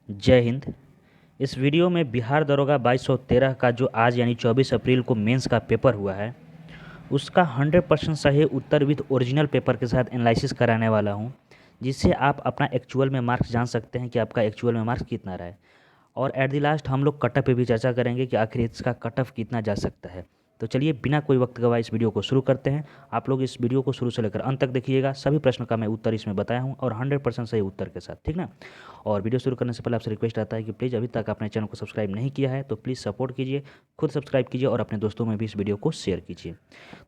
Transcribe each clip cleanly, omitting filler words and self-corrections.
जय हिंद। इस वीडियो में बिहार दरोगा 2213 का जो आज यानी 24 अप्रैल को मेंस का पेपर हुआ है उसका 100% सही उत्तर विद ओरिजिनल पेपर के साथ एनालिसिस कराने वाला हूं, जिससे आप अपना एक्चुअल में मार्क्स जान सकते हैं कि आपका एक्चुअल में मार्क्स कितना रहा है। और एट द लास्ट हम लोग कट ऑफ पे भी चर्चा करेंगे कि आखिर इसका कट ऑफ कितना जा सकता है। तो चलिए बिना कोई वक्त गवाए इस वीडियो को शुरू करते हैं। आप लोग इस वीडियो को शुरू से लेकर अंत तक देखिएगा, सभी प्रश्न का मैं उत्तर इसमें बताया हूँ और 100% सही उत्तर के साथ, ठीक ना। और वीडियो शुरू करने से पहले आपसे रिक्वेस्ट आता है कि प्लीज़ अभी तक आपने चैनल को सब्सक्राइब नहीं किया है तो प्लीज़ सपोर्ट कीजिए, खुद सब्सक्राइब कीजिए और अपने दोस्तों में भी इस वीडियो को शेयर कीजिए।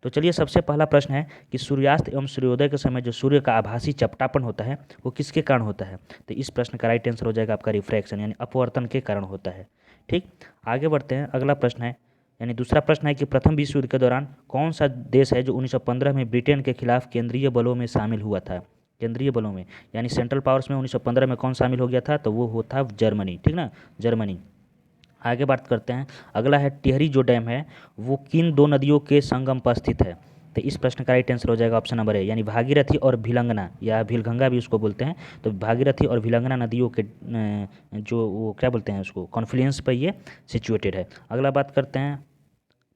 तो चलिए सबसे पहला प्रश्न है कि सूर्यास्त एवं सूर्योदय के समय जो सूर्य का आभासी चपटापन होता है वो किसके कारण होता है। तो इस प्रश्न का राइट आंसर हो जाएगा आपका रिफ्रैक्शन यानी अपवर्तन के कारण होता है। ठीक, आगे बढ़ते हैं। अगला प्रश्न है यानी दूसरा प्रश्न है कि प्रथम विश्व युद्ध के दौरान कौन सा देश है जो 1915 में ब्रिटेन के खिलाफ केंद्रीय बलों में शामिल हुआ था। केंद्रीय बलों में यानी सेंट्रल पावर्स में 1915 में कौन शामिल हो गया था, तो वो होता जर्मनी, ठीक ना, जर्मनी। आगे बात करते हैं। अगला है टिहरी जो डैम है वो किन दो नदियों के संगम पर स्थित है। तो इस प्रश्न का राइट आंसर हो जाएगा ऑप्शन नंबर ए यानी भागीरथी और भिलंगना या भिलगंगा भी उसको बोलते हैं। तो भागीरथी और भिलंगना नदियों के जो वो क्या बोलते हैं उसको कॉन्फ्लुएंस पर ये सिचुएटेड है। अगला बात करते हैं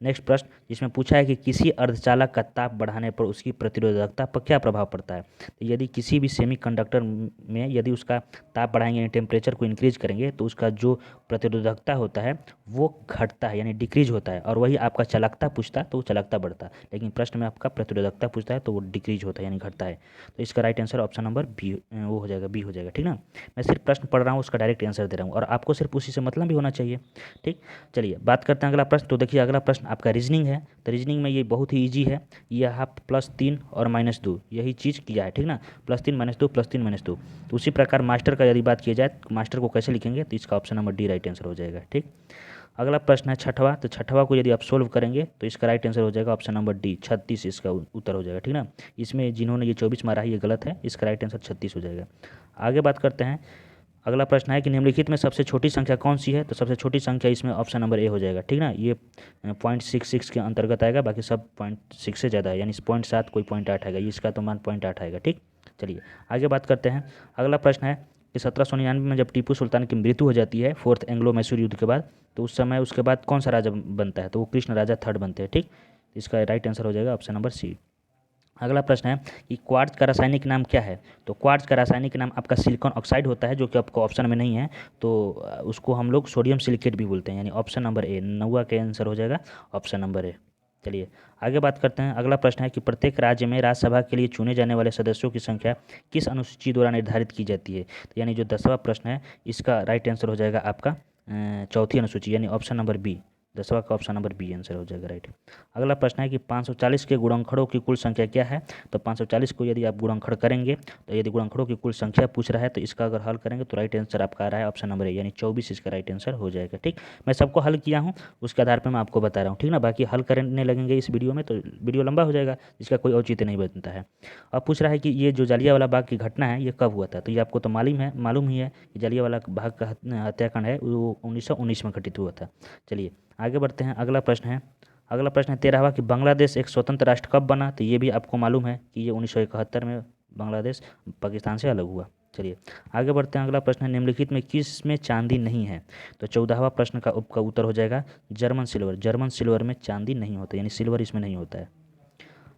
नेक्स्ट प्रश्न, जिसमें पूछा है कि किसी अर्धचालक का ताप बढ़ाने पर उसकी प्रतिरोधकता पर क्या प्रभाव पड़ता है। तो यदि किसी भी सेमीकंडक्टर में यदि उसका ताप बढ़ाएंगे यानी टेम्परेचर को इंक्रीज करेंगे तो उसका जो प्रतिरोधकता होता है वो घटता है यानी डिक्रीज होता है। और वही आपका चालकता पूछता है तो वो चालकता बढ़ता है, लेकिन प्रश्न में आपका प्रतिरोधकता पूछता है तो वो डिक्रीज होता है यानी घटता है। तो इसका right answer option number B वो हो जाएगा, बी हो जाएगा, ठीक ना। मैं सिर्फ प्रश्न पढ़ रहा हूँ, उसका डायरेक्ट आंसर दे रहा हूँ और आपको सिर्फ उसी से मतलब भी होना चाहिए। ठीक, चलिए बात करते हैं अगला प्रश्न। तो देखिए अगला प्रश्न आपका रीजनिंग है। तो रीजनिंग में ये बहुत ही ईजी है, ये आप +3 और -2 यही चीज़ किया है, ठीक ना। +3 -2 +3 -2। तो उसी प्रकार मास्टर का यदि बात किया जाए तो मास्टर को कैसे लिखेंगे, तो इसका option number D right answer हो जाएगा। ठीक, अगला प्रश्न है छठवां। तो छठवां को यदि आप सोल्व करेंगे तो इसका राइट आंसर हो जाएगा ऑप्शन नंबर डी 36, इसका उत्तर हो जाएगा, ठीक ना। इसमें जिन्होंने ये 24 मारा है ये गलत है, इसका राइट आंसर 36 हो जाएगा। आगे बात करते हैं। अगला प्रश्न है कि निम्नलिखित में सबसे छोटी संख्या कौन सी है। तो सबसे छोटी संख्या इसमें ऑप्शन नंबर ए हो जाएगा, ठीक ना। ये 0.66 के अंतर्गत आएगा, बाकी सब 0.6 से ज़्यादा है यानी 0.7 कोई 0.8 आएगा, इसका तो मान 0.8 आएगा। ठीक, चलिए आगे बात करते हैं। अगला प्रश्न है कि 1799 में जब टीपू सुल्तान की मृत्यु हो जाती है फोर्थ एंग्लो मैसूर युद्ध के बाद, तो उस समय उसके बाद कौन सा राजा बनता है, तो वो कृष्ण राजा थर्ड बनते हैं। ठीक, इसका राइट आंसर हो जाएगा ऑप्शन नंबर सी। अगला प्रश्न है कि क्वार्ट्ज का रासायनिक नाम क्या है। तो क्वार्ट्ज का रासायनिक नाम आपका सिलिकॉन ऑक्साइड होता है, जो कि आपको ऑप्शन में नहीं है। तो उसको हम लोग सोडियम सिलिकेट भी बोलते हैं, यानी ऑप्शन नंबर ए नौवा के आंसर हो जाएगा ऑप्शन नंबर ए। चलिए आगे बात करते हैं। अगला प्रश्न है कि प्रत्येक राज्य में राज्यसभा के लिए चुने जाने वाले सदस्यों की संख्या किस अनुसूची द्वारा निर्धारित की जाती है। तो यानी जो 10वां प्रश्न है इसका राइट आंसर हो जाएगा आपका चौथी अनुसूची यानी ऑप्शन नंबर बी। 10वां का ऑप्शन नंबर बी आंसर हो जाएगा, राइट। अगला प्रश्न है कि 540 के गुणनखड़ों की कुल संख्या क्या है। तो 540 को यदि आप गुणनखड़ करेंगे तो यदि गुणनखड़ों की कुल संख्या पूछ रहा है तो इसका अगर हल करेंगे तो राइट आंसर आपका आ रहा है ऑप्शन नंबर ए यानी 24, इसका राइट आंसर हो जाएगा। ठीक, मैं सबको हल किया हूँ उसके आधार पर मैं आपको बता रहा हूँ, ठीक ना। बाकी हल करने लगेंगे इस वीडियो में तो वीडियो लंबा हो जाएगा, जिसका कोई औचित्य नहीं बनता है। अब पूछ रहा है कि ये जो जालियांवाला बाग की घटना है ये कब हुआ था। तो ये आपको तो मालूम ही है कि जालियांवाला बाग का हत्याकांड है वो 1919 में घटित हुआ था। चलिए आगे बढ़ते हैं। अगला प्रश्न है 13वां कि बांग्लादेश एक स्वतंत्र राष्ट्र कब बना। तो ये भी आपको मालूम है कि ये 1971 में बांग्लादेश पाकिस्तान से अलग हुआ। चलिए आगे बढ़ते हैं। अगला प्रश्न है निम्नलिखित में किस में चांदी नहीं है। तो 14वां प्रश्न का उत्तर हो जाएगा जर्मन सिल्वर। जर्मन सिल्वर में चांदी नहीं होता यानी सिल्वर इसमें नहीं होता है।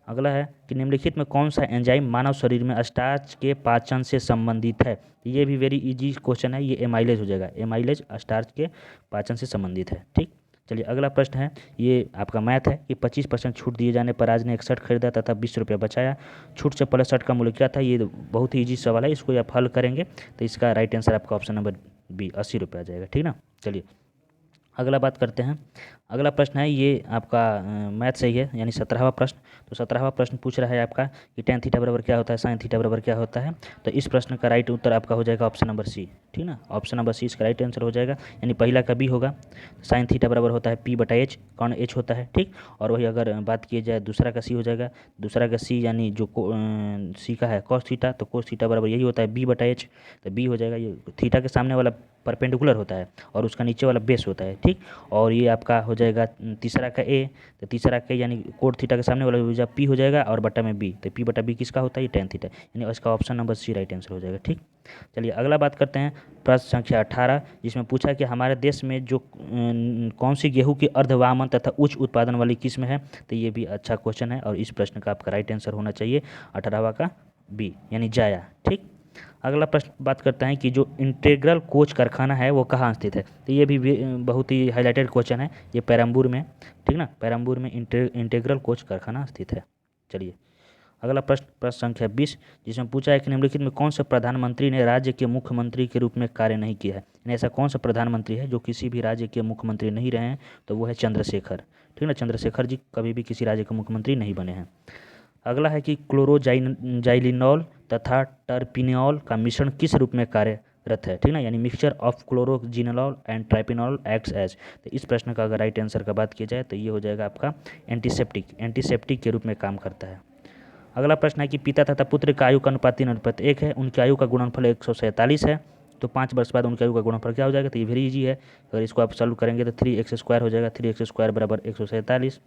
अगला है कि निम्नलिखित में कौन सा एंजाइम मानव शरीर में स्टार्च के पाचन से संबंधित है। ये भी वेरी इजी क्वेश्चन है, ये एमाइलेज हो जाएगा। एमाइलेज स्टार्च के पाचन से संबंधित है। ठीक, चलिए अगला प्रश्न है ये आपका मैथ है कि 25% छूट दिए जाने पर आज ने एक शर्ट खरीदा तथा 20 रुपये बचाया। छूट से पहले शर्ट का मूल्य क्या था। ये बहुत ही ईजी सवाल है, इसको आप हल करेंगे तो इसका राइट आंसर आपका ऑप्शन नंबर बी 80 रुपये आ जाएगा, ठीक ना। चलिए अगला बात करते हैं। अगला प्रश्न है ये आपका मैथ से ही है यानी 17वां प्रश्न। तो 17वां प्रश्न पूछ रहा है आपका कि tan थीटा बराबर क्या होता है, sin थीटा बराबर क्या होता है। तो इस प्रश्न का राइट उत्तर आपका हो जाएगा ऑप्शन नंबर सी, ठीक ना। ऑप्शन नंबर सी इसका राइट आंसर हो जाएगा यानी पहला का बी होगा। sin थीटा बराबर होता है P/H, कौन H होता है, ठीक। और वही अगर बात की जाए दूसरा का सी हो जाएगा। दूसरा का सी यानी जो सी का है cos थीटा, तो cos थीटा बराबर यही होता है B/H। तो बी हो जाएगा। ये थीटा के सामने वाला परपेंडिकुलर होता है और उसका नीचे वाला बेस होता है, ठीक। और ये आपका हो जाएगा तीसरा का ए, तो तीसरा का यानी कोट थीटा के सामने वाला हो जाएगा पी हो जाएगा, और बटा में बी, तो पी बटा बी किसका होता है, ये टेन थीटा, यानी इसका option number C right answer हो जाएगा। ठीक, चलिए अगला बात करते हैं प्रश्न संख्या 18, जिसमें पूछा कि हमारे देश में जो कौन सी गेहूं की अर्धवामन तथा उच्च उत्पादन वाली किस्म है, तो ये भी अच्छा क्वेश्चन है और इस प्रश्न का आपका राइट आंसर होना चाहिए 18वां का बी यानी जाया। ठीक, अगला प्रश्न बात करते हैं कि जो इंटीग्रल कोच कारखाना है वो कहाँ स्थित है, तो ये भी बहुत ही हाईलाइटेड क्वेश्चन है, ये पेरम्बूर में, ठीक ना, पेरम्बूर में इंटीग्रल कोच कारखाना स्थित है। चलिए अगला प्रश्न प्रश्न संख्या 20, जिसमें पूछा है कि निम्नलिखित में कौन सा प्रधानमंत्री ने राज्य के मुख्यमंत्री के रूप में कार्य नहीं किया है, यानी ऐसा कौन सा प्रधानमंत्री है जो किसी भी राज्य के मुख्यमंत्री नहीं रहे हैं, तो वो है चंद्रशेखर। ठीक ना, चंद्रशेखर जी कभी भी किसी राज्य के मुख्यमंत्री नहीं बने हैं। अगला है कि क्लोरोजाइलिनॉल तथा टर्पिनॉल का मिश्रण किस रूप में कार्यरत है, ठीक ना, यानी mixture of chloroxylenol and terpineol acts as, तो इस प्रश्न का अगर राइट आंसर का बात की जाए तो ये हो जाएगा आपका एंटीसेप्टिक के रूप में काम करता है। अगला प्रश्न है कि पिता तथा पुत्र का आयु का अनुपात 3:1 है, उनकी आयु का गुणनफल 147 है, तो 5 वर्ष बाद उनकी आयु का गुणनफल क्या हो जाएगा, तो ये वेरी इजी है, अगर इसको आप सॉल्व करेंगे तो 3x² हो जाएगा, 3x² बराबर 147।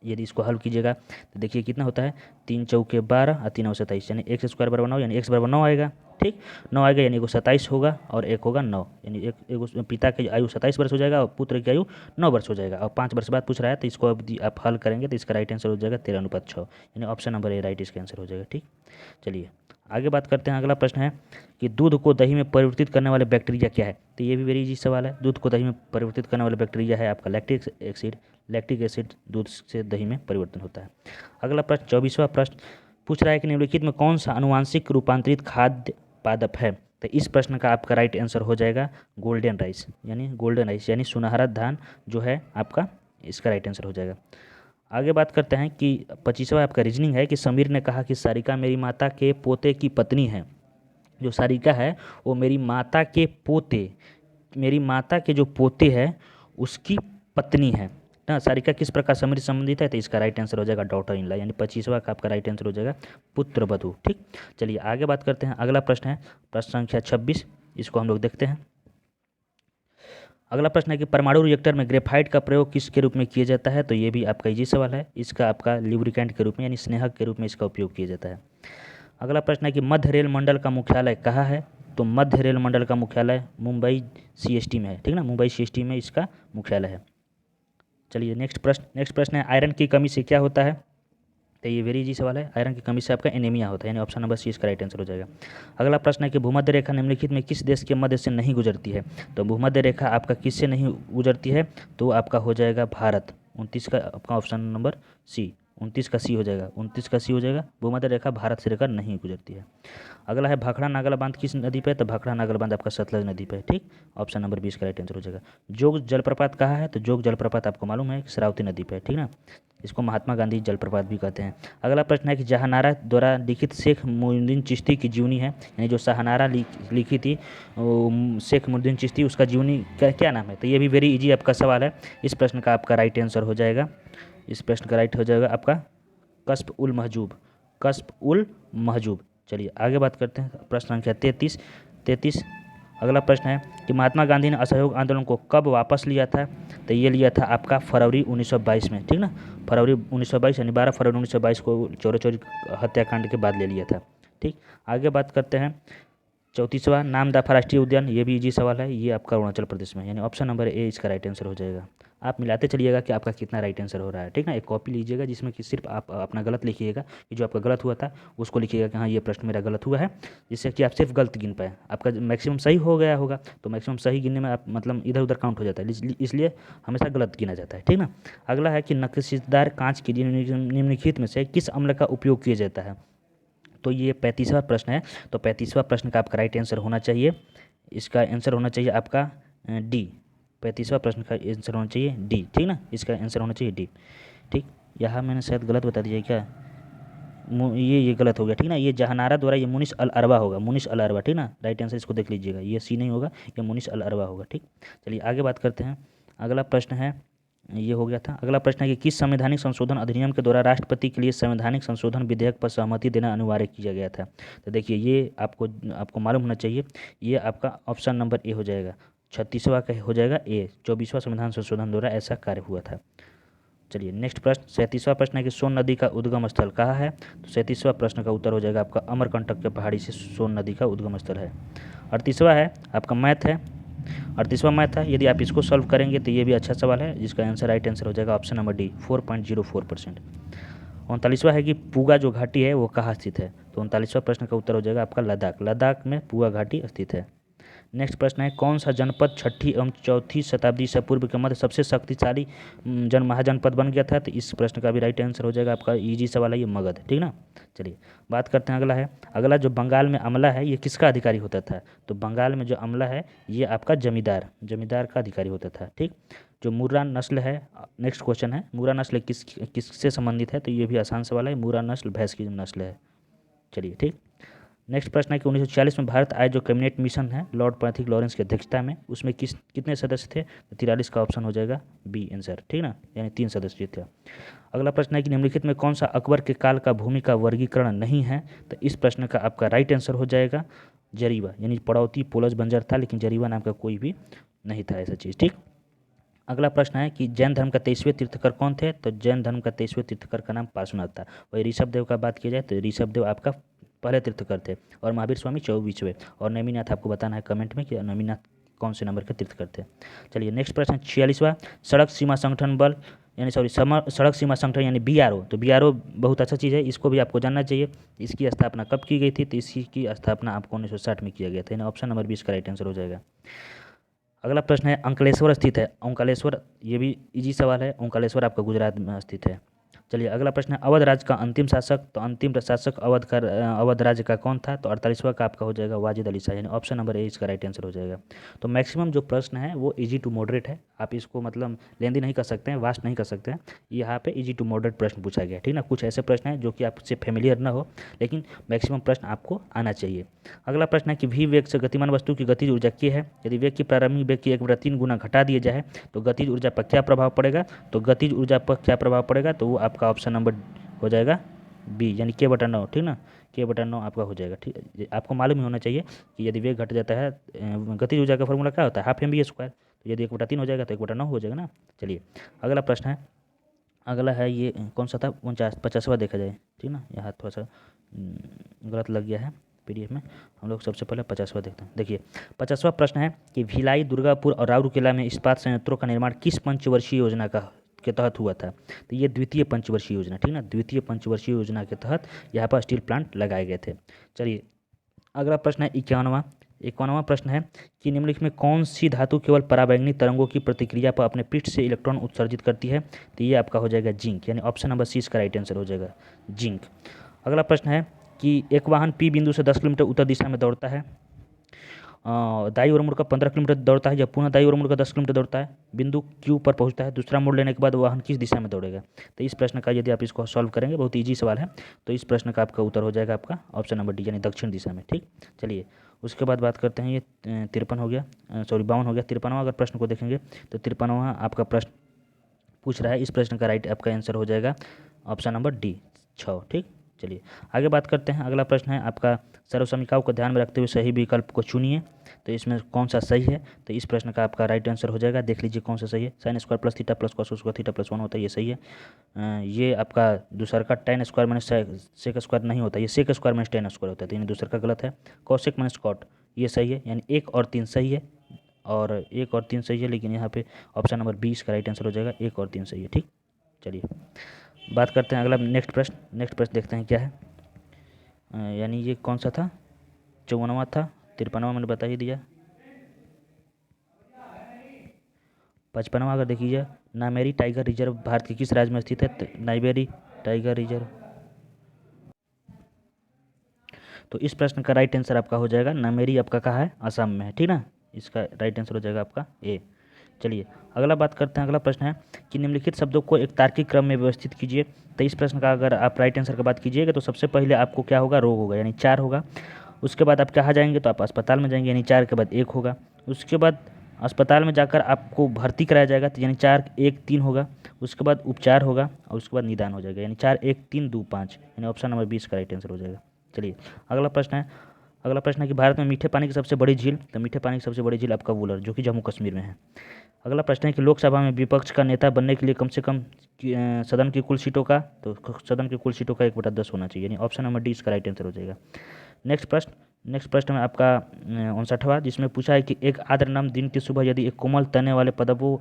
यदि इसको हल कीजिएगा तो देखिए कितना होता है, 3 चौके 12 और 3 और 27, यानी x² बराबर 9, यानी x बराबर 9 आएगा। ठीक, 9 आएगा यानी एगो 27 होगा और एक होगा 9, यानी एक पिता की आयु 27 वर्ष हो जाएगा और पुत्र की आयु 9 वर्ष हो जाएगा, और 5 वर्ष बाद पूछ रहा है तो इसको अब आप हल करेंगे तो इसका राइट आंसर हो जाएगा 13:6, यानी ऑप्शन नंबर ए राइट इसका आंसर हो जाएगा। ठीक, चलिए आगे बात करते हैं। अगला प्रश्न है कि दूध को दही में परिवर्तित करने वाले बैक्टीरिया क्या है, तो ये भी वेरी इजी सवाल है। दूध को दही में परिवर्तित करने वाले बैक्टीरिया है आपका लैक्टिक एसिड दूध से दही में परिवर्तन होता है। अगला प्रश्न 24वां प्रश्न पूछ रहा है कि निम्नलिखित में कौन सा अनुवांशिक रूपांतरित खाद्य पादप है, तो इस प्रश्न का आपका राइट आंसर हो जाएगा गोल्डन राइस, यानी सुनहरा धान जो है आपका, इसका राइट आंसर हो जाएगा। आगे बात करते हैं कि 25वां आपका रीजनिंग है कि समीर ने कहा कि सारिका मेरी माता के पोते की पत्नी है। जो सारिका है वो मेरी माता के जो पोते हैं उसकी पत्नी है ना। सारिका किस प्रकार समीर से संबंधित है, तो इसका राइट आंसर हो जाएगा डॉटर इन लॉ, यानी 25वां का आपका राइट आंसर हो जाएगा पुत्र वधू। ठीक, चलिए आगे बात करते हैं। अगला प्रश्न है प्रश्न संख्या 26, इसको हम लोग देखते हैं। अगला प्रश्न है कि परमाणु रिएक्टर में ग्रेफाइट का प्रयोग किसके रूप में किया जाता है, तो ये भी आपका इजी सवाल है। इसका आपका ल्यूब्रिकेंट के रूप में यानी स्नेहक के रूप में इसका उपयोग किया जाता है। अगला प्रश्न है कि मध्य रेल मंडल का मुख्यालय कहाँ है, तो मध्य रेल मंडल का मुख्यालय मुंबई CST में है। ठीक ना, मुंबई CST में इसका मुख्यालय है। चलिए नेक्स्ट प्रश्न है आयरन की कमी से क्या होता है, तो ये वेरी इजी सवाल है। आयरन की कमी से आपका एनीमिया होता है, यानी ऑप्शन नंबर सी इसका राइट आंसर हो जाएगा। अगला प्रश्न है कि भूमध्य रेखा निम्नलिखित में किस देश के मध्य से नहीं गुजरती है, तो भूमध्य रेखा आपका किससे नहीं गुजरती है, तो आपका हो जाएगा भारत। 29 का आपका ऑप्शन नंबर सी, 29 का सी हो जाएगा, 29 का सी हो जाएगा। भूमध्य रेखा भारत से रेखा नहीं गुजरती है। अगला है भाखड़ा नागल बांध किस नदी पे, तो भाखड़ा नागल बांध आपका सतलज नदी पे। ठीक, ऑप्शन नंबर 20 का राइट आंसर हो जाएगा। जोग जलप्रपात कहाँ है, तो जोग जलप्रपात आपको मालूम है शरावती नदी पे। ठीक ना, इसको महात्मा गांधी जलप्रपात भी कहते हैं। अगला प्रश्न है कि जहानारा द्वारा लिखित शेख मुहिउद्दीन चिश्ती की जीवनी है, यानी जो शाहनारा लिखी थी शेख मुहिउद्दीन चिश्ती, उसका जीवनी क्या नाम है, तो ये भी वेरी इजी आपका सवाल है। इस प्रश्न का आपका राइट आंसर हो जाएगा, इस प्रश्न का राइट हो जाएगा आपका कस्ब उल महजूब। चलिए आगे बात करते हैं। प्रश्न संख्या 33। अगला प्रश्न है कि महात्मा गांधी ने असहयोग आंदोलन को कब वापस लिया था, तो ये लिया था आपका फरवरी 1922 में। ठीक ना, फरवरी 1922 यानी 12 फरवरी 1922 को चौरी हत्याकांड के बाद ले लिया था। ठीक, आगे बात करते हैं। 34वां नामदफा राष्ट्रीय उद्यान, ये भी इजी सवाल है, ये आपका अरुणाचल प्रदेश में, यानी ऑप्शन नंबर ए इसका राइट आंसर हो जाएगा। आप मिलाते चलिएगा कि आपका कितना राइट आंसर हो रहा है। ठीक ना, एक कॉपी लीजिएगा जिसमें कि सिर्फ आप अपना गलत लिखिएगा, कि जो आपका गलत हुआ था उसको लिखिएगा कि हाँ ये प्रश्न मेरा गलत हुआ है, जिससे कि आप सिर्फ गलत गिन पाए। आपका मैक्सिमम सही हो गया होगा, तो मैक्सिमम सही गिनने में आप मतलब इधर उधर काउंट हो जाता है, इसलिए हमेशा गलत गिना जाता है। ठीक ना, अगला है कि नक्शीदार कांच के निम्नलिखित में से किस अम्ल का उपयोग किया जाता है, तो ये 35वां प्रश्न है। तो 35वां प्रश्न का आपका राइट आंसर होना चाहिए, इसका आंसर होना चाहिए आपका डी। 35वां प्रश्न का आंसर होना चाहिए डी। ठीक ना, इसका आंसर होना चाहिए डी। ठीक, यहाँ मैंने शायद गलत बता दिया क्या, ये गलत हो गया। ठीक ना, ये जहानारा द्वारा ये मुनिश अल अरबा होगा, मुनिश अल अरबा। ठीक ना, राइट आंसर इसको देख लीजिएगा, ये सी नहीं होगा, ये मुनिश अल अरबा होगा। ठीक, चलिए आगे बात करते हैं। अगला प्रश्न है, ये हो गया था। अगला प्रश्न है कि किस संवैधानिक संशोधन अधिनियम के द्वारा राष्ट्रपति के लिए संवैधानिक संशोधन विधेयक पर सहमति देना अनिवार्य किया गया था, तो देखिए ये आपको मालूम होना चाहिए, ये आपका ऑप्शन नंबर ए हो जाएगा। 36वां का हो जाएगा ए, 24वां संविधान संशोधन द्वारा ऐसा कार्य हुआ था। चलिए नेक्स्ट प्रश्न, 37वां प्रश्न है कि सोन नदी का उद्गम स्थल कहाँ है? तो 37वां प्रश्न का उत्तर हो जाएगा आपका अमरकंटक के पहाड़ी से सोन नदी का उद्गम स्थल है। 38वां है आपका मैथ है, 38वां मैथ है, यदि आप इसको सॉल्व करेंगे तो ये भी अच्छा सवाल है, जिसका आंसर राइट आंसर हो जाएगा ऑप्शन नंबर डी 4.04%। 39वां है कि पूगा जो घाटी है वो कहाँ स्थित है? तो 39वां प्रश्न का उत्तर हो जाएगा आपका लद्दाख, लद्दाख में पूगा घाटी स्थित है। नेक्स्ट प्रश्न है कौन सा जनपद 6ठी एवं 4थी शताब्दी से पूर्व के मध्य सबसे शक्तिशाली महाजनपद बन गया था? तो इस प्रश्न का भी राइट आंसर हो जाएगा आपका, इजी सवाल है ये, मगध। ठीक ना। चलिए बात करते हैं, अगला है, अगला जो बंगाल में अमला है ये किसका अधिकारी होता था? तो बंगाल में जो अमला है ये आपका जमींदार का अधिकारी होता था। ठीक। जो मुर्रा नस्ल है, नेक्स्ट क्वेश्चन है, मुर्रा नस्ल किससे संबंधित है? तो ये भी आसान सवाल है, मुर्रा नस्ल भैंस की नस्ल है। चलिए ठीक। नेक्स्ट प्रश्न है कि 1940 में भारत आए जो कैबिनेट मिशन है लॉर्ड पैथिक लॉरेंस की अध्यक्षता में, उसमें कितने सदस्य थे? तो 43 का ऑप्शन हो जाएगा बी आंसर। ठीक ना, यानी 3 सदस्य थे। अगला प्रश्न है कि निम्नलिखित में कौन सा अकबर के काल का भूमि का वर्गीकरण नहीं है? तो इस प्रश्न का आपका राइट आंसर हो जाएगा जरीवा, यानी पड़ौती पोलज बंजर था, लेकिन जरीवा नाम का कोई भी नहीं था ऐसा चीज़। ठीक। अगला प्रश्न है कि जैन धर्म का 23वें तीर्थकर कौन थे? तो जैन धर्म का 23वें तीर्थकर का नाम पार्श्वनाथ था। वही ऋषभ देव का बात की जाए तो ऋषभ देव आपका पहले तीर्थकर थे, और महावीर स्वामी 24वें, और नेमिनाथ आपको बताना है कमेंट में कि नेमिनाथ कौन से नंबर के तीर्थकर थे। चलिए नेक्स्ट प्रश्न 46वां, सड़क सीमा संगठन बल यानी सड़क सीमा संगठन यानी BRO। तो BRO बहुत अच्छा चीज़ है, इसको भी आपको जानना चाहिए। इसकी स्थापना कब की गई थी? तो इसकी स्थापना आपको 1960 में किया गया था, यानी ऑप्शन नंबर 20 का राइट आंसर हो जाएगा। अगला प्रश्न है अंकलेश्वर स्थित है, ओंकालेश्वर, ये भी इजी सवाल है, ओंकालेश्वर आपका गुजरात में स्थित है। चलिए अगला प्रश्न है अवध राज्य का अंतिम शासक, तो अंतिम शासक अवध राज्य का कौन था? तो 48वां का आपका हो जाएगा वाजिद अली शाह, यानी ऑप्शन नंबर ए इसका राइट आंसर हो जाएगा। तो मैक्सिमम जो प्रश्न है वो इजी टू मॉडरेट है, आप इसको मतलब लेंदी नहीं कर सकते हैं, वास्ट नहीं कर सकते हैं, यहाँ पे इजी टू मॉडरेट प्रश्न पूछा गया है। ठीक ना, कुछ ऐसे प्रश्न हैं जो कि आपसे फेमिलियर ना हो, लेकिन मैक्सिमम प्रश्न आपको आना चाहिए। अगला प्रश्न है कि v वेग से गतिमान वस्तु की गतिज ऊर्जा क्या है? यदि वेग की प्रारंभिक वेग की 1/3 गुना घटा दिया जाए तो गतिज ऊर्जा पर क्या प्रभाव पड़ेगा? तो गतिज ऊर्जा पर क्या प्रभाव पड़ेगा? तो वो आपका ऑप्शन नंबर हो जाएगा बी, यानी k/9। ठीक ना, k/9 आपका हो जाएगा। ठीक, आपको मालूम ही होना चाहिए कि यदि वेग घट जाता है, गतिज ऊर्जा का फॉर्मूला क्या होता है? Half mv²। तो यदि 1/3 हो जाएगा तो 1/9 हो जाएगा ना। चलिए अगला प्रश्न है, अगला है ये कौन सा था, 50वां देखा जाए। ठीक ना, यहाँ थोड़ा सा गलत लग गया है PDF में, हम लोग सबसे पहले 50वां देखते हैं। देखिए 50वां प्रश्न है कि भिलाई, दुर्गापुर और राउरकेला में इस्पात संयंत्रों का निर्माण किस पंचवर्षीय योजना के तहत हुआ था? तो ये द्वितीय पंचवर्षीय योजना, ठीक ना, द्वितीय पंचवर्षीय योजना के तहत यहाँ पर स्टील प्लांट लगाए गए थे। चलिए अगला प्रश्न है 51वां प्रश्न है कि निम्नलिखित में कौन सी धातु केवल पराबैंगनी तरंगों की प्रतिक्रिया पर अपने पृष्ठ से इलेक्ट्रॉन उत्सर्जित करती है? तो ये आपका हो जाएगा जिंक, यानी ऑप्शन नंबर सी इसका राइट आंसर हो जाएगा जिंक। अगला प्रश्न है कि एक वाहन P बिंदु से 10 किलोमीटर उत्तर दिशा में दौड़ता है, दाई ओर मुड़कर 15 किलोमीटर दौड़ता है, जब पुनः दाई ओर मुड़कर 10 किलोमीटर दौड़ता है, बिंदु Q पर पहुंचता है, दूसरा मोड़ लेने के बाद वाहन किस दिशा में दौड़ेगा? तो इस प्रश्न का यदि आप इसको सॉल्व करेंगे, बहुत ईजी सवाल है, तो इस प्रश्न का आपका उत्तर हो जाएगा आपका ऑप्शन नंबर डी, यानी दक्षिण दिशा में। ठीक। चलिए उसके बाद बात करते हैं, ये 53 हो गया, 52 हो गया। 53वां अगर प्रश्न को देखेंगे तो 53वां आपका प्रश्न पूछ रहा है, इस प्रश्न का राइट आपका आंसर हो जाएगा ऑप्शन नंबर डी 6। ठीक। चलिए आगे बात करते हैं, अगला प्रश्न है आपका सर्वसमीकाओं को ध्यान में रखते हुए सही विकल्प को चुनिए, तो इसमें कौन सा सही है? तो इस प्रश्न का आपका राइट आंसर हो जाएगा, देख लीजिए कौन सा सही है। sin square plus theta plus cos square theta plus 1 होता है, ये सही है। ये आपका दूसर का tan square minus sec square नहीं होता, ये sec square minus tan square होता है, तो यानी दूसर का गलत है। कॉसेक माइनस कॉट ये सही है, यानी 1 और 3 सही है, और 1 और 3 सही है, लेकिन यहाँ पे ऑप्शन नंबर 20 का राइट आंसर हो जाएगा 1 और 3 सही है। ठीक। चलिए बात करते हैं अगला नेक्स्ट प्रश्न देखते हैं क्या है। यानी ये कौन सा था, 54वां था, 53वां मैंने बता ही दिया। 55वां अगर देखिए, नामेरी टाइगर रिजर्व भारत के किस राज्य में स्थित है? नामेरी टाइगर रिजर्व, तो इस प्रश्न का राइट आंसर आपका हो जाएगा नामेरी, आपका कहाँ है? असम में है। ठीक ना, इसका राइट आंसर हो जाएगा आपका ए। चलिए अगला बात करते हैं, अगला प्रश्न है कि निम्नलिखित शब्दों को एक तार्किक क्रम में व्यवस्थित कीजिए। तो इस प्रश्न का अगर आप राइट आंसर की बात कीजिएगा तो सबसे पहले आपको क्या होगा, रोग होगा, यानी 4 होगा। उसके बाद आप कहाँ जाएंगे, तो आप अस्पताल में जाएंगे, यानी 4 के बाद 1 होगा। उसके बाद अस्पताल में जाकर आपको भर्ती कराया जाएगा, तो यानी 4 1 3 होगा। उसके बाद उपचार होगा, और उसके बाद निदान हो जाएगा, यानी 4 1 3 2 5, यानी ऑप्शन नंबर 20 का राइट आंसर हो जाएगा। चलिए अगला प्रश्न है अगला प्रश्न है कि भारत में मीठे पानी की सबसे बड़ी झील, तो मीठे पानी की सबसे बड़ी झील आपका वुलर, जो कि जम्मू कश्मीर में है। अगला प्रश्न है कि लोकसभा में विपक्ष का नेता बनने के लिए कम से कम सदन की कुल सीटों का, तो सदन की कुल सीटों का 1/10 होना चाहिए, यानी ऑप्शन नंबर डी इसका राइट आंसर हो जाएगा। नेक्स्ट प्रश्न है आपका 59वां, जिसमें पूछा है कि एक आर्द्र नम दिन की सुबह यदि एक कोमल तने वाले पदपों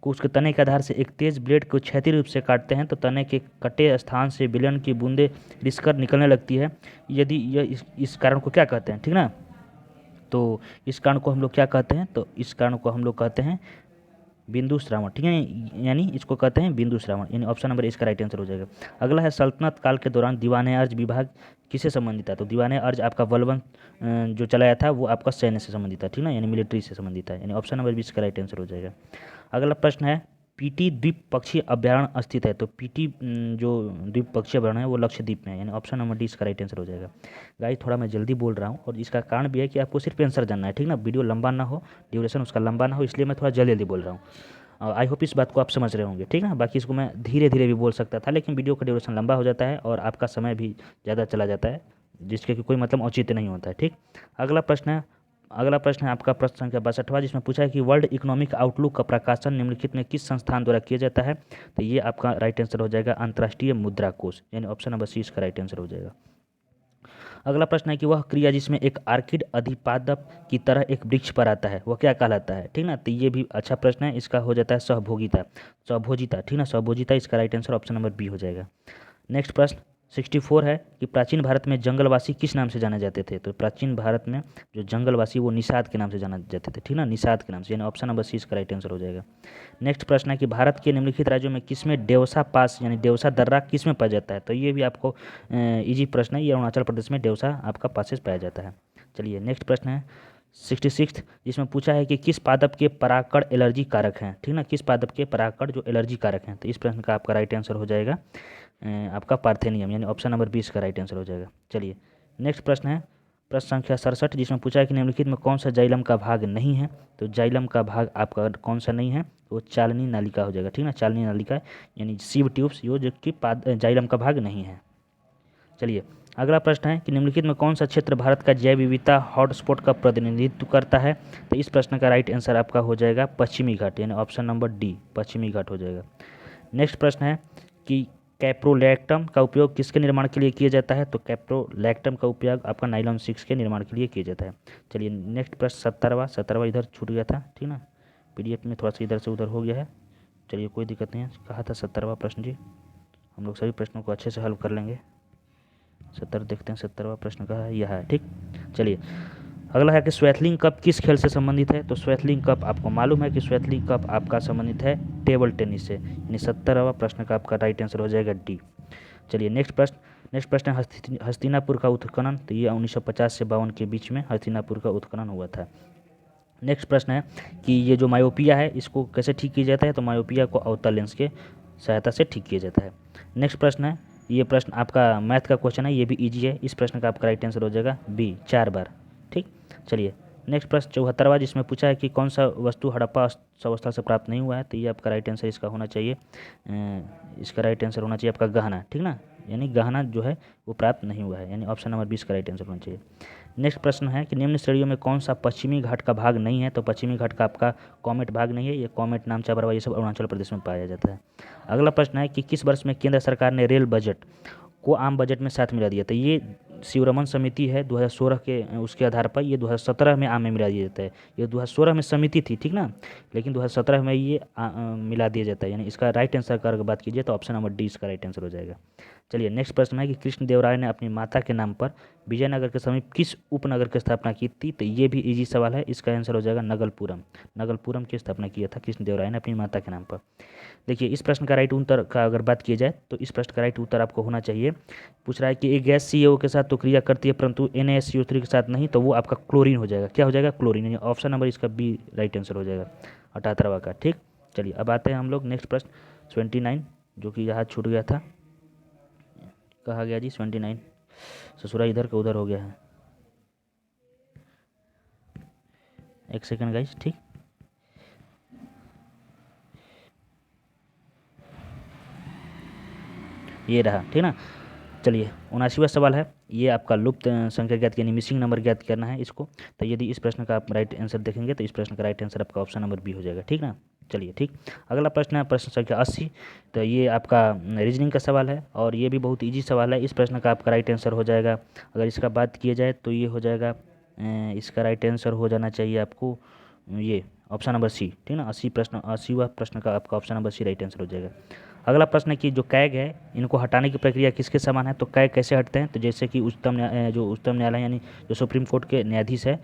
को उसके तने के आधार से एक तेज ब्लेड को क्षैतिज रूप से काटते हैं तो तने के कटे स्थान से विलयन की बूंदें रिसकर निकलने लगती है, यदि यह इस कारण को क्या कहते हैं, ठीक ना। तो इस कारण को हम लोग क्या कहते हैं, तो इस कारण को हम लोग कहते हैं बिंदु श्रावण, ठीक है, यानी इसको कहते हैं बिंदु श्रावण, यानी ऑप्शन नंबर इसका राइट आंसर हो जाएगा। अगला है सल्तनत काल के दौरान दीवाने अर्ज विभाग किससे संबंधित है, तो दीवाने अर्ज आपका बलबन जो चलाया था वो आपका सैन्य से संबंधित था, ठीक ना, यानी मिलिट्री से संबंधित है, यानी ऑप्शन नंबर 20 का राइट आंसर हो जाएगा। अगला प्रश्न है पीटी द्वीपपक्षीय अभ्यारण्य स्थित है, तो पीटी जो द्वीपपक्षीय अभ्यारण्य है वो लक्षद्वीप में है, यानी ऑप्शन नंबर डी इसका राइट आंसर हो जाएगा। गाइस थोड़ा मैं जल्दी बोल रहा हूँ और इसका कारण भी है कि आपको सिर्फ आंसर जानना है, ठीक ना, वीडियो लंबा ना हो, ड्यूरेशन उसका लंबा ना हो, इसलिए मैं थोड़ा जल्दी जल्दी बोल रहा हूँ। आई होप इस बात को आप समझ रहे होंगे, ठीक है। बाकी इसको मैं धीरे धीरे भी बोल सकता था, लेकिन वीडियो का ड्यूरेशन लंबा हो जाता है और आपका समय भी ज़्यादा चला जाता है, जिसके कि कोई मतलब औचित्य नहीं होता है, ठीक। अगला प्रश्न है आपका प्रश्न संख्या 62वां, जिसमें पूछा है कि वर्ल्ड इकोनॉमिक आउटलुक का प्रकाशन निम्नलिखित में किस संस्थान द्वारा किया जाता है, तो ये आपका राइट आंसर हो जाएगा अंतर्राष्ट्रीय मुद्रा कोष, यानी ऑप्शन नंबर सी इसका राइट आंसर हो जाएगा। अगला प्रश्न है कि वह क्रिया जिसमें एक आर्किड अधिपादप की तरह एक वृक्ष पर आता है वह क्या कहलाता है, ठीक ना, तो ये भी अच्छा प्रश्न है, इसका हो जाता है सहभोजिता, ठीक ना, सहभोजिता इसका right answer option number B हो जाएगा। नेक्स्ट प्रश्न 64 है कि प्राचीन भारत में जंगलवासी किस नाम से जाने जाते थे, तो प्राचीन भारत में जो जंगलवासी वो निषाद के नाम से जाना जाते थे, ठीक ना, निषाद के नाम से, यानी ऑप्शन नंबर सी इसका राइट आंसर हो जाएगा। नेक्स्ट प्रश्न है कि भारत के निम्नलिखित राज्यों में किसमें देवसा पास यानी देवसा दर्रा किसमें पाया जाता है, तो ये भी आपको इजी प्रश्न है, ये अरुणाचल प्रदेश में देवसा आपका पासेस पाया जाता है। चलिए नेक्स्ट प्रश्न है 66, जिसमें पूछा है कि किस पादप के परागकण एलर्जी कारक हैं, ठीक ना, किस पादप के परागकण जो एलर्जी कारक हैं, तो इस प्रश्न का आपका राइट आंसर हो जाएगा आपका पार्थेनियम, यानी ऑप्शन नंबर 20 का राइट आंसर हो जाएगा। चलिए नेक्स्ट प्रश्न है प्रश्न संख्या 67, जिसमें पूछा है कि निम्नलिखित में कौन सा जाइलम का भाग नहीं है, तो जाइलम का भाग आपका कौन सा नहीं है, तो वो चालनी नालिका हो जाएगा, ठीक ना, चालनी नालिका यानी सीव ट्यूब्स, यो जो कि जाइलम का भाग नहीं है। चलिए अगला प्रश्न है कि निम्नलिखित में कौन सा क्षेत्र भारत का जैव विविधता हॉटस्पॉट का प्रतिनिधित्व करता है, तो इस प्रश्न का राइट आंसर आपका हो जाएगा पश्चिमी घाट, यानी ऑप्शन नंबर डी पश्चिमी घाट हो जाएगा। नेक्स्ट प्रश्न है कि कैप्रोलैक्टम का उपयोग किसके निर्माण के लिए किया जाता है, तो कैप्रोलैक्टम का उपयोग आपका नाइलॉन 6 के निर्माण के लिए किया जाता है। चलिए नेक्स्ट प्रश्न 17वां इधर छूट गया था, ठीक ना, पीडीएफ में थोड़ा सा इधर से उधर हो गया है, चलिए कोई दिक्कत नहीं है, कहा था 17वां प्रश्न जी, हम लोग सभी प्रश्नों को अच्छे से हल कर लेंगे। 70 देखते हैं 17वां प्रश्न का है, यह है, ठीक। चलिए अगला है कि स्वेथलिंग कप किस खेल से संबंधित है, तो स्वेथलिंग कप आपको मालूम है कि स्वेथलिंग कप आपका संबंधित है टेबल टेनिस से, यानी 17वां प्रश्न का आपका राइट आंसर हो जाएगा डी। चलिए नेक्स्ट प्रश्न है हस्तिनापुर का उत्खनन, तो ये 1950 से 52 के बीच में हस्तिनापुर का उत्खनन हुआ था। नेक्स्ट प्रश्न है कि ये जो मायोपिया है इसको कैसे ठीक किया जाता है, तो मायोपिया को अवतल लेंस के सहायता से ठीक किया जाता है। नेक्स्ट प्रश्न है, ये प्रश्न आपका मैथ का क्वेश्चन है, ये भी इजी है, इस प्रश्न का आपका राइट आंसर हो जाएगा बी 4 बार, ठीक। चलिए नेक्स्ट प्रश्न 74वां, जिसमें पूछा है कि कौन सा वस्तु हड़प्पा अवस्था से प्राप्त नहीं हुआ है, तो ये आपका राइट आंसर इसका होना चाहिए इसका राइट आंसर होना चाहिए आपका गहना, ठीक ना, यानी गहना जो है वो प्राप्त नहीं हुआ है, यानी ऑप्शन नंबर 20 का राइट आंसर होना चाहिए। नेक्स्ट प्रश्न है कि निम्न श्रेणियों में कौन सा पश्चिमी घाट का भाग नहीं है, तो पश्चिमी घाट का आपका कॉमेट भाग नहीं है, ये कॉमेट नामचा बरवा ये सब अरुणाचल प्रदेश में पाया जाता है। अगला प्रश्न है कि किस वर्ष में केंद्र सरकार ने रेल बजट को आम बजट में साथ मिला दिया, तो ये शिवरमन समिति है 2016 के उसके आधार पर ये 2017 में आम में मिला दिया जाता है, ये 2016 में समिति थी, ठीक ना, लेकिन 2017 में ये मिला दिया जाता है, यानी इसका राइट आंसर की बात कीजिए तो ऑप्शन नंबर डी इसका राइट आंसर हो जाएगा। चलिए नेक्स्ट प्रश्न है कि कृष्णदेवराय ने अपनी माता के नाम पर विजयनगर के समीप किस उपनगर की स्थापना की थी, तो ये भी इजी सवाल है, इसका आंसर हो जाएगा नगलपुरम की स्थापना किया था कृष्णदेवराय ने अपनी माता के नाम पर। देखिए इस प्रश्न का राइट उत्तर का अगर बात की जाए तो इस प्रश्न का राइट उत्तर आपको होना चाहिए, पूछ रहा है कि एक गैस CO के साथ तो क्रिया करती है परंतु NaSCO3 के साथ नहीं, तो वो आपका क्लोरीन हो जाएगा, क्या हो जाएगा क्लोरीन, यानी ऑप्शन नंबर इसका बी राइट आंसर हो जाएगा 78वां का, ठीक। चलिए अब आते हैं हम लोग नेक्स्ट प्रश्न 29, जो कि यहाँ छूट गया था, कहा गया जी 29 ससुरा इधर का उधर हो गया है, एक सेकंड गाइस, ठीक। ये रहा, ठीक ना। चलिए 79वां सवाल है, ये आपका लुप्त संख्या ज्ञात यानी मिसिंग नंबर ज्ञात करना है इसको। तो यदि इस प्रश्न का आप राइट आंसर देखेंगे तो इस प्रश्न का राइट आंसर आपका ऑप्शन नंबर बी हो जाएगा, ठीक ना। चलिए ठीक, अगला प्रश्न है प्रश्न संख्या 80। तो ये आपका रीजनिंग का सवाल है और ये भी बहुत ईजी सवाल है। इस प्रश्न का आपका राइट आंसर हो जाएगा, अगर इसका बात किया जाए तो ये हो जाएगा, इसका राइट आंसर हो जाना चाहिए आपको ये ऑप्शन नंबर सी, ठीक ना। 80वां प्रश्न का आपका option number C right answer हो जाएगा। अगला प्रश्न है कि जो कैग है इनको हटाने की प्रक्रिया किसके समान है। तो कैग कैसे हटते हैं, तो जैसे कि जो उच्चतम न्यायालय यानी जो सुप्रीम कोर्ट के न्यायाधीश है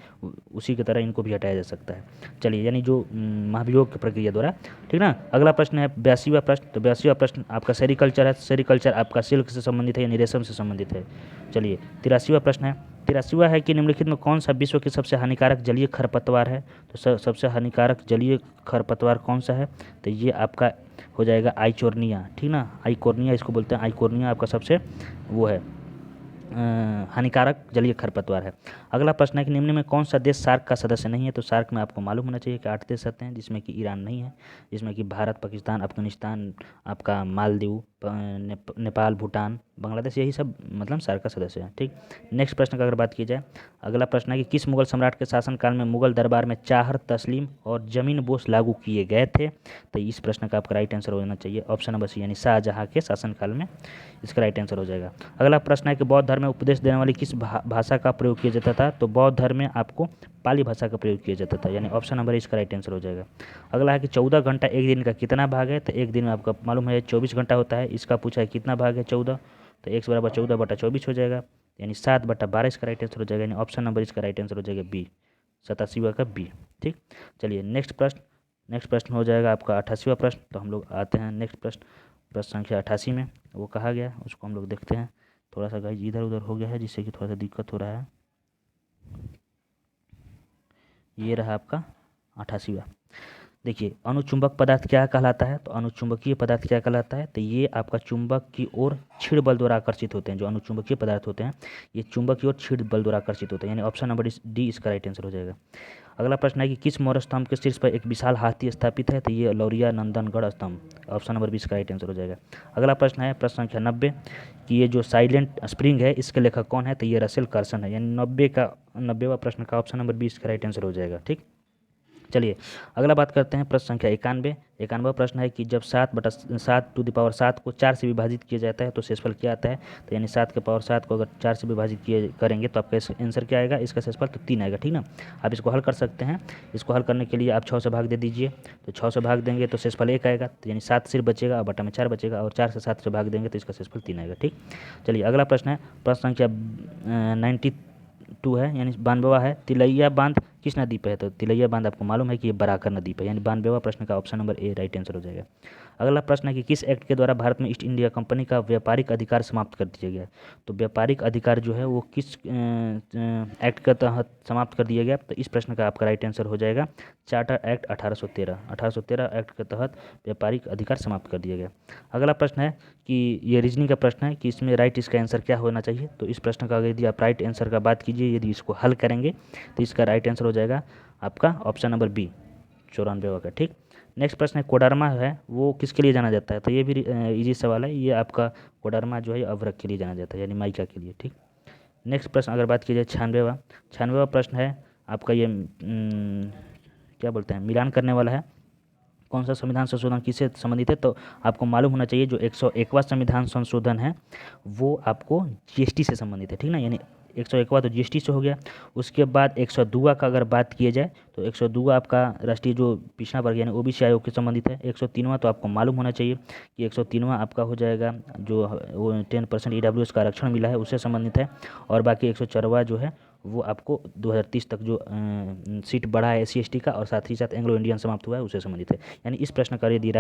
उसी की तरह इनको भी हटाया जा सकता है। चलिए, यानी जो महाभियोग की प्रक्रिया द्वारा, ठीक ना। अगला प्रश्न है 82वां प्रश्न। तो 82वां प्रश्न आपका सेरिकल्चर है। सेरिकल्चर आपका सिल्क से संबंधित है यानी रेशम से संबंधित है। चलिए 83वां प्रश्न है। 83वां है कि निम्नलिखित में कौन सा विश्व की सबसे हानिकारक जलीय खरपतवार है। तो सबसे हानिकारक जलीय खरपतवार कौन सा है, तो ये आपका हो जाएगा आइकोर्निया, ठीक ना। आइकोर्निया इसको बोलते हैं, आइकोर्निया आपका सबसे वो है हानिकारक जलीय खरपतवार है। अगला प्रश्न है कि निम्न में कौन सा देश सार्क का सदस्य नहीं है। तो सार्क में आपको मालूम होना चाहिए कि 8 देश आते हैं, जिसमें कि ईरान नहीं है, जिसमें कि भारत, पाकिस्तान, अफगानिस्तान, आपका मालदीव, नेपाल, भूटान, बांग्लादेश, यही सब मतलब सार्क का सदस्य है, ठीक। नेक्स्ट प्रश्न की अगर बात की जाए, अगला प्रश्न है कि किस मुगल सम्राट के शासनकाल में मुगल दरबार में चाहर, तस्लीम और जमीन बोस लागू किए गए थे। तो इस प्रश्न का आपका राइट आंसर हो जाना चाहिए ऑप्शन नंबर सी यानी शाहजहाँ के शासनकाल में इसका राइट आंसर हो जाएगा। अगला प्रश्न है कि बौद्ध धर्म में उपदेश देने वाली किस भाषा का प्रयोग किया जाता था। तो बौद्ध धर्म में आपको पाली भाषा का प्रयोग किया जाता था, यानी ऑप्शन नंबर इसका राइट आंसर हो जाएगा। अगला है कि 14 घंटा एक दिन का कितना भाग है। तो एक दिन में आपका मालूम है 24 घंटा होता है, इसका पूछा है कितना भाग है 14। तो x बराबर 14/24 हो जाएगा, यानी 7/12 इसका राइट आंसर हो जाएगा, यानी ऑप्शन नंबर इसका राइट आंसर हो जाएगा बी, 87वां का बी, ठीक। चलिए नेक्स्ट प्रश्न हो जाएगा आपका 88वां प्रश्न। तो हम लोग आते हैं नेक्स्ट प्रश्न संख्या 88 में। वो कहा गया उसको हम लोग देखते हैं। थोड़ा सा गाइस इधर उधर हो गया है जिससे कि थोड़ा सा दिक्कत हो रहा है। ये रहा आपका 88वां। देखिए अनुचुंबक पदार्थ क्या कहलाता है। तो अनुचुंबकीय पदार्थ क्या कहलाता है, तो ये आपका चुंबक की ओर क्षीण बल द्वारा आकर्षित होते हैं। जो अनुचुंबकीय पदार्थ होते हैं ये चुंबक की ओर क्षीण बल द्वारा आकर्षित होते हैं, यानी ऑप्शन नंबर डी इसका राइट आंसर हो जाएगा। अगला प्रश्न है कि किस मौर्य स्तंभ के शीर्ष पर एक विशाल हाथी स्थापित है। तो ये लौरिया नंदनगढ़ स्तंभ, ऑप्शन नंबर 20 का राइट आंसर हो जाएगा। अगला प्रश्न है प्रश्न संख्या 90 कि ये जो साइलेंट स्प्रिंग है इसके लेखक कौन है। तो ये रसेल कार्सन है, यानी 90वां प्रश्न का ऑप्शन नंबर 20 का राइट आंसर हो जाएगा, ठीक। चलिए अगला बात करते हैं प्रश्न संख्या 91वां प्रश्न है कि जब 7/7 को 4 से विभाजित किया जाता है तो शेषफल क्या आता है। तो यानी 7 को अगर 4 से विभाजित करेंगे तो आपका आंसर क्या आएगा, इसका शेषफल तो 3 आएगा, ठीक ना। आप इसको हल कर सकते हैं। इसको हल करने के लिए आप 6 से भाग दे दीजिए। तो 6 से भाग देंगे तो शेषफल 1 आएगा, तो यानी 7 सिर्फ बचेगा और बटा में 4 बचेगा, और 4 से 7 से भाग देंगे तो इसका शेषफल 3 आएगा, ठीक। चलिए अगला प्रश्न है प्रश्न संख्या 92 है, यानी 92वां है। तिलैया बांध किस नदी पर है। तो तिलैया बांध आपको मालूम है कि ये बराकर नदी पर, यानी 92वां प्रश्न का option number A right answer हो जाएगा। अगला प्रश्न है कि किस एक्ट के द्वारा भारत में ईस्ट इंडिया कंपनी का व्यापारिक अधिकार समाप्त कर दिया गया। तो व्यापारिक अधिकार जो है वो किस एक्ट के तहत समाप्त कर दिया गया। तो इस प्रश्न का आपका राइट आंसर हो जाएगा चार्टर एक्ट 1813 एक्ट के तहत व्यापारिक अधिकार समाप्त कर दिया गया। अगला प्रश्न है कि ये रीजनिंग का प्रश्न है कि इसमें राइट इसका आंसर क्या होना चाहिए। तो इस प्रश्न का यदि आप राइट आंसर का बात कीजिए, यदि इसको हल करेंगे तो इसका राइट आंसर हो जाएगा आपका ऑप्शन नंबर बी, 94वां का, ठीक। नेक्स्ट प्रश्न है कोडरमा है वो किसके लिए जाना जाता है। तो ये भी इजी सवाल है। ये आपका कोडरमा जो है अवरक के लिए जाना जाता है, यानी माइका के लिए, ठीक। नेक्स्ट प्रश्न अगर बात की जाए 96वां प्रश्न है आपका ये क्या बोलते हैं मिलान करने वाला है। कौन सा संविधान संशोधन किससे संबंधित है। तो आपको मालूम होना चाहिए जो 101वां संविधान संशोधन है वो आपको जीएसटी से संबंधित है, ठीक ना। यानी 101वां तो जीएसटी से हो गया। उसके बाद 102वां का अगर बात किया जाए तो 102वां आपका राष्ट्रीय जो पिछड़ा वर्ग यानी ओबीसी आयोग के संबंधित है। 103वां तो आपको मालूम होना चाहिए कि 103वां आपका हो जाएगा जो 10% ईडब्ल्यूएस का आरक्षण मिला है उससे संबंधित है। और बाकी 104वां जो है वो आपको 2030 तक जो सीट बढ़ा है एससी एसटी का और साथ ही साथ एंग्लो इंडियन समाप्त हुआ है उससे संबंधित है। यानी इस प्रश्न का यदि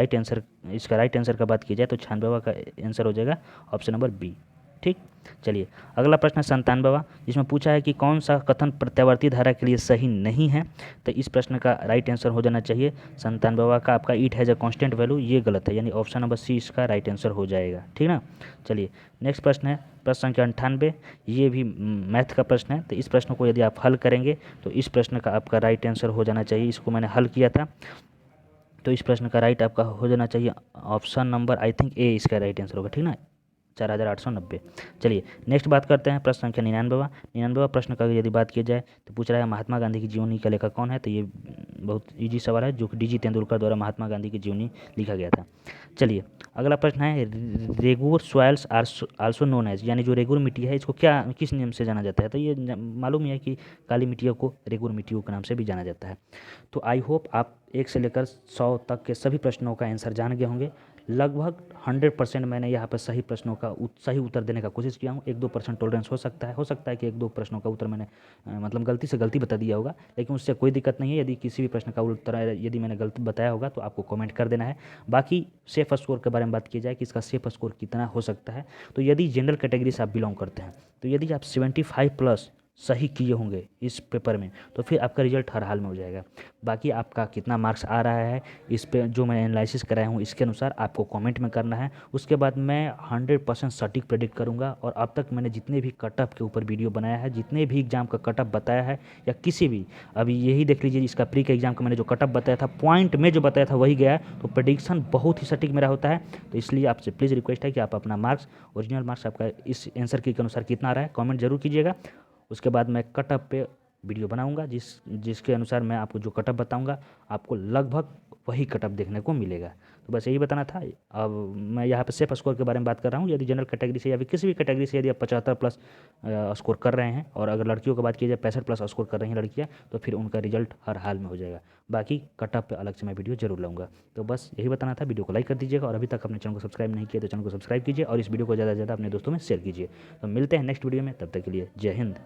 इसका राइट आंसर का बात की जाए तो 96वां का आंसर हो जाएगा ऑप्शन नंबर बी, ठीक। चलिए अगला प्रश्न है 97वां, जिसमें पूछा है कि कौन सा कथन प्रत्यावर्ती धारा के लिए सही नहीं है। तो इस प्रश्न का राइट आंसर हो जाना चाहिए 97वां का आपका ईट हैज़ अ कांस्टेंट वैल्यू, ये गलत है, यानी ऑप्शन नंबर सी इसका राइट आंसर हो जाएगा, ठीक ना। चलिए नेक्स्ट प्रश्न है प्रश्न संख्या 98, ये भी मैथ का प्रश्न है। तो इस प्रश्न को यदि आप हल करेंगे तो इस प्रश्न का आपका राइट आंसर हो जाना चाहिए, इसको मैंने हल किया था तो इस प्रश्न का राइट आपका हो जाना चाहिए ऑप्शन नंबर आई थिंक ए इसका राइट आंसर होगा, ठीक ना। 4890। चलिए नेक्स्ट बात करते हैं प्रश्न संख्या 99वां। 99वां प्रश्न का यदि बात की जाए तो पूछ रहा है महात्मा गांधी की जीवनी का लेखक कौन है। तो ये बहुत इजी सवाल है जो कि डी.जी. तेंदुलकर द्वारा महात्मा गांधी की जीवनी लिखा गया था। चलिए अगला प्रश्न है regur soils are also known as, यानी जो रेगुर मिट्टी है इसको क्या किस नाम से जाना जाता है। तो ये मालूम ही है कि काली मिट्टियों को रेगुर मिट्टियों के नाम से भी जाना जाता है। तो आई होप आप 1 से लेकर 100 तक के सभी प्रश्नों का आंसर जान गए होंगे। लगभग 100% मैंने यहाँ पर सही प्रश्नों का सही उत्तर देने का कोशिश किया हूँ। 1-2% टॉलरेंस हो सकता है कि 1-2 प्रश्नों का उत्तर मैंने मतलब गलती से गलती बता दिया होगा, लेकिन उससे कोई दिक्कत नहीं है। यदि किसी भी प्रश्न का उत्तर यदि मैंने गलत बताया होगा तो आपको कमेंट कर देना है। बाकी सेफ स्कोर के बारे में बात की जाए कि इसका सेफ स्कोर कितना हो सकता है, तो यदि जनरल कैटेगरी से आप बिलोंग करते हैं तो यदि आप 75+ सही किए होंगे इस पेपर में तो फिर आपका रिजल्ट हर हाल में हो जाएगा। बाकी आपका कितना मार्क्स आ रहा है इस पे जो मैं एनालिसिस कराया हूँ इसके अनुसार आपको कमेंट में करना है। उसके बाद मैं 100% सटीक प्रेडिक्ट करूँगा। और अब तक मैंने जितने भी कटअप के ऊपर वीडियो बनाया है, जितने भी एग्जाम का कटअप बताया है या किसी भी, अभी यही देख लीजिए इसका प्री का एग्जाम का मैंने जो कटअप बताया था पॉइंट में जो बताया था वही गया। तो प्रेडिक्शन बहुत ही सटीक मेरा होता है। तो इसलिए आपसे प्लीज़ रिक्वेस्ट है कि आप अपना मार्क्स, ओरिजिनल मार्क्स आपका इस आंसर के अनुसार कितना आ रहा है कमेंट जरूर कीजिएगा। उसके बाद मैं कटअप पे वीडियो बनाऊंगा जिसके अनुसार मैं आपको जो कटअप बताऊंगा आपको लगभग वही कटअप देखने को मिलेगा। तो बस यही बताना था। अब मैं यहाँ पे सेफ स्कोर के बारे में बात कर रहा हूँ। यदि जनरल कैटेगरी से या फिर किसी भी कैटेगरी से यदि आप 75+ स्कोर कर रहे हैं, और अगर लड़कियों की बात की जाए 65+ स्कोर कर रही हैं लड़कियाँ, तो फिर उनका रिजल्ट हर हाल में हो जाएगा। बाकी कटअप पे अलग से मैं वीडियो जरूर लाऊंगा। तो बस यही बताना था। वीडियो को लाइक कर दीजिएगा और अभी तक अपने चैनल को सब्सक्राइब नहीं किया तो चैनल को सब्सक्राइब कीजिए और इस वीडियो को ज़्यादा से ज़्यादा अपने दोस्तों में शेयर कीजिए। तो मिलते हैं नेक्स्ट वीडियो में, तब तक के लिए जय हिंद।